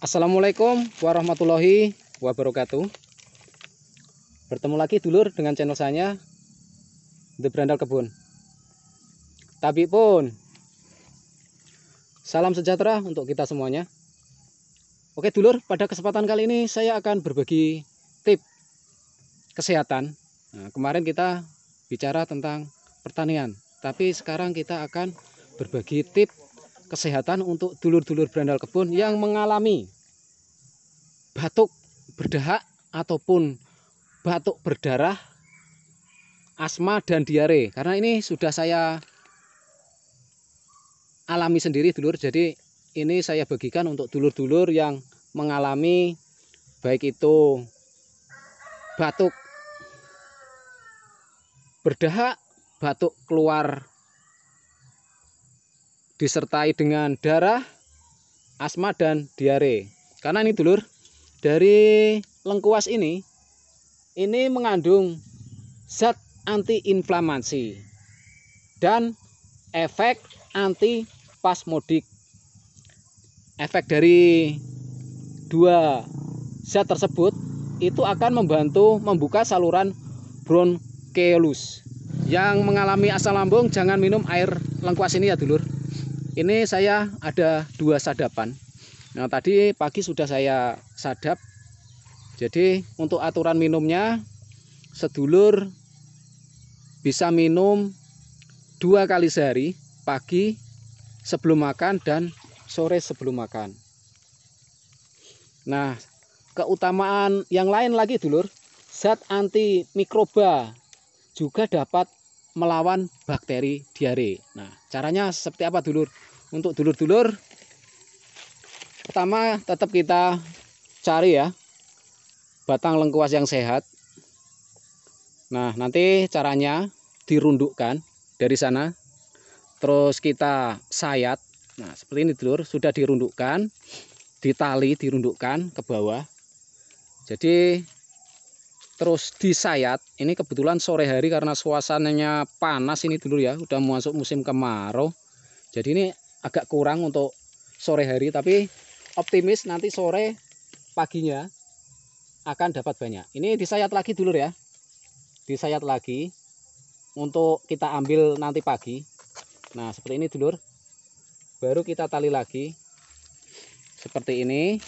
Assalamualaikum warahmatullahi wabarakatuh. Bertemu lagi dulur dengan channel saya The Brandal Kebun. Tapi pun salam sejahtera untuk kita semuanya. Oke dulur, pada kesempatan kali ini saya akan berbagi tips kesehatan. Nah, kemarin kita bicara tentang pertanian, tapi sekarang kita akan berbagi tips kesehatan untuk dulur-dulur Brandal Kebun yang mengalami batuk berdahak ataupun batuk berdarah, asma dan diare. Karena ini sudah saya alami sendiri dulur. Jadi ini saya bagikan untuk dulur-dulur yang mengalami baik itu batuk berdahak, batuk keluar disertai dengan darah, asma dan diare. Karena ini dulur, dari lengkuas ini mengandung zat antiinflamasi dan efek antispasmodik. Efek dari dua zat tersebut itu akan membantu membuka saluran bronkeolus. Yang mengalami asam lambung jangan minum air lengkuas ini ya dulur. Ini saya ada 2 sadapan. Nah tadi pagi sudah saya sadap. Jadi untuk aturan minumnya, sedulur bisa minum 2 kali sehari, pagi sebelum makan dan sore sebelum makan. Nah, keutamaan yang lain lagi dulur, zat antimikroba juga dapat melawan bakteri diare. Nah, caranya seperti apa dulur? Untuk dulur-dulur, pertama tetap kita cari ya batang lengkuas yang sehat. Nah, nanti caranya dirundukkan dari sana, terus kita sayat. Nah, seperti ini dulur, sudah dirundukkan, ditali, dirundukkan ke bawah. Jadi terus disayat. Ini kebetulan sore hari karena suasananya panas ini dulur ya, udah masuk musim kemarau. Jadi ini agak kurang untuk sore hari, tapi optimis nanti sore paginya akan dapat banyak. Ini disayat lagi dulur ya, disayat lagi untuk kita ambil nanti pagi. Nah seperti ini dulur, baru kita tali lagi seperti ini.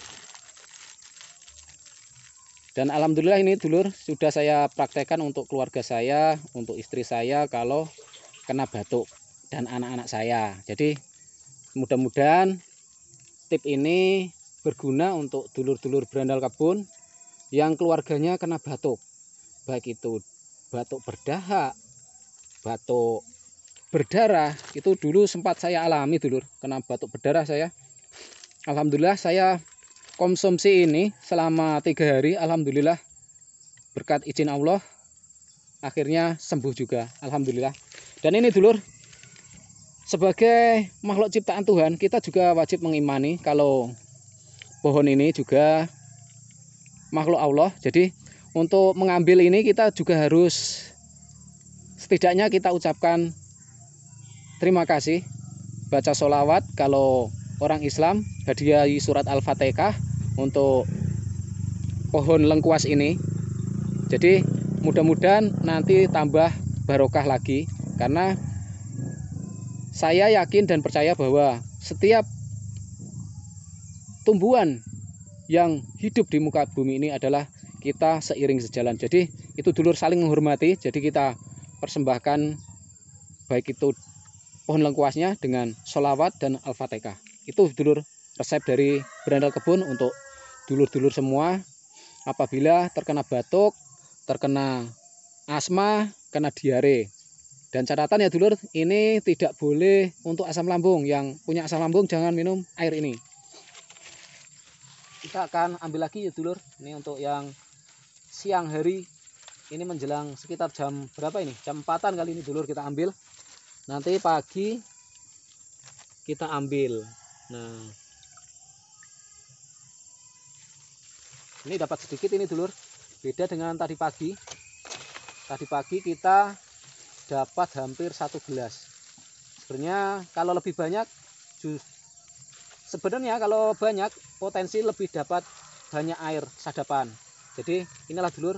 Dan alhamdulillah ini dulur sudah saya praktekkan untuk keluarga saya, untuk istri saya kalau kena batuk dan anak-anak saya. Jadi mudah-mudahan tip ini berguna untuk dulur-dulur Brandal Kebun yang keluarganya kena batuk, baik itu batuk berdahak, batuk berdarah. Itu dulu sempat saya alami dulur, kena batuk berdarah saya. Alhamdulillah saya konsumsi ini selama 3 hari, alhamdulillah berkat izin Allah akhirnya sembuh juga, alhamdulillah. Dan ini dulur, sebagai makhluk ciptaan Tuhan, kita juga wajib mengimani kalau pohon ini juga makhluk Allah. Jadi untuk mengambil ini kita juga harus setidaknya kita ucapkan terima kasih, baca sholawat kalau orang Islam, hadiahi surat Al-Fatihah untuk pohon lengkuas ini. Jadi mudah-mudahan nanti tambah barokah lagi, karena saya yakin dan percaya bahwa setiap tumbuhan yang hidup di muka bumi ini adalah kita seiring sejalan. Jadi itu dulur saling menghormati. Jadi kita persembahkan baik itu pohon lengkuasnya dengan sholawat dan Al-Fatihah. Itu dulur resep dari Brandal Kebun untuk dulur-dulur semua apabila terkena batuk, terkena asma, kena diare. Dan catatan ya dulur, ini tidak boleh untuk asam lambung. Yang punya asam lambung jangan minum air ini. Kita akan ambil lagi ya dulur. Ini untuk yang siang hari, ini menjelang sekitar jam berapa ini? Jam 4-an kali ini dulur kita ambil. Nanti pagi kita ambil. Nah, ini dapat sedikit ini dulur, beda dengan tadi pagi. Tadi pagi kita dapat hampir 1 gelas. Sebenarnya kalau lebih banyak sebenarnya kalau banyak potensi lebih dapat banyak air sadapan. Jadi inilah dulur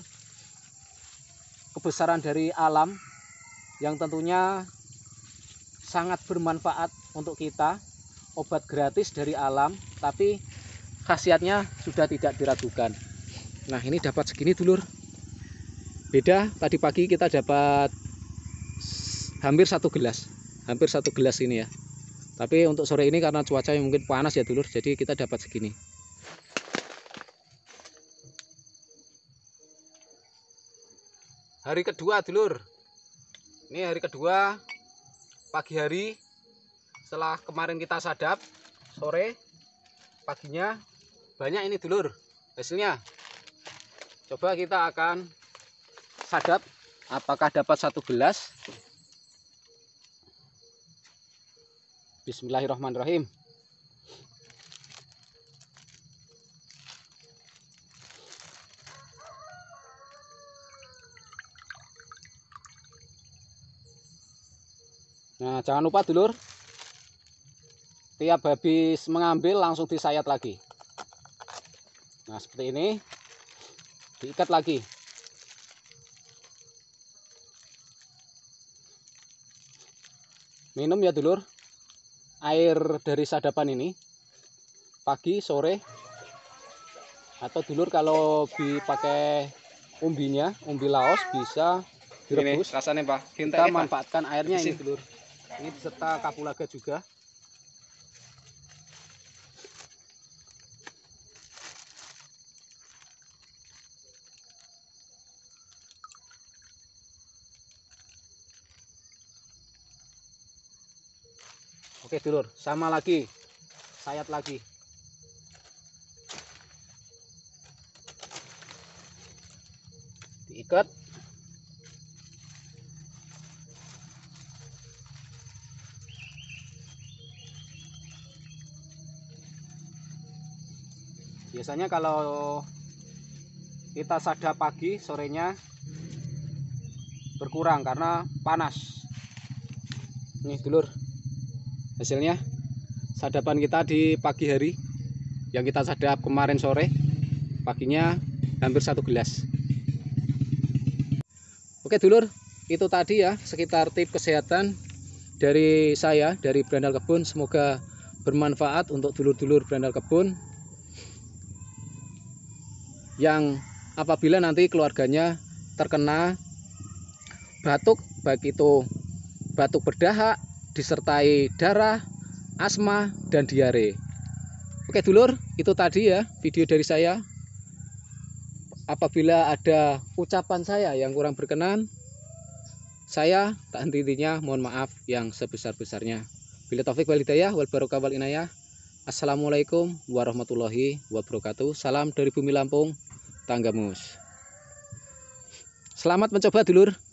kebesaran dari alam yang tentunya sangat bermanfaat untuk kita, obat gratis dari alam, tapi khasiatnya sudah tidak diragukan. Nah ini dapat segini dulur, beda tadi pagi kita dapat hampir satu gelas ini ya. Tapi untuk sore ini karena cuaca yang mungkin panas ya dulur, jadi kita dapat segini. Hari kedua dulur, ini hari kedua pagi hari setelah kemarin kita sadap sore, paginya banyak ini dulur hasilnya. Coba kita akan sadap apakah dapat satu gelas. Bismillahirrahmanirrahim. Nah, jangan lupa dulur, tiap habis mengambil langsung disayat lagi. Nah, seperti ini, diikat lagi. Minum ya dulur, air dari sadapan ini, pagi, sore, atau dulur kalau dipakai umbinya, umbi laos bisa direbus. Ini rasanya Pak, kita manfaatkan airnya ini dulur. Ini beserta kapulaga juga. Oke dulur, sama lagi, sayat lagi. Diikat. Biasanya kalau kita sadap pagi, sorenya berkurang karena panas. Nih dulur, hasilnya sadapan kita di pagi hari yang kita sadap kemarin sore, paginya hampir satu gelas. Oke dulur, itu tadi ya sekitar tips kesehatan dari saya, dari Berandal Kebun. Semoga bermanfaat untuk dulur-dulur Berandal Kebun yang apabila nanti keluarganya terkena batuk, baik itu batuk berdahak disertai darah, asma, dan diare. Oke dulur, itu tadi ya video dari saya. Apabila ada ucapan saya yang kurang berkenan, saya tak henti-hentinya mohon maaf yang sebesar-besarnya. Bila taufik wal hidayah wal barokah wal inayah. Assalamualaikum warahmatullahi wabarakatuh. Salam dari Bumi Lampung, Tanggamus. Selamat mencoba dulur.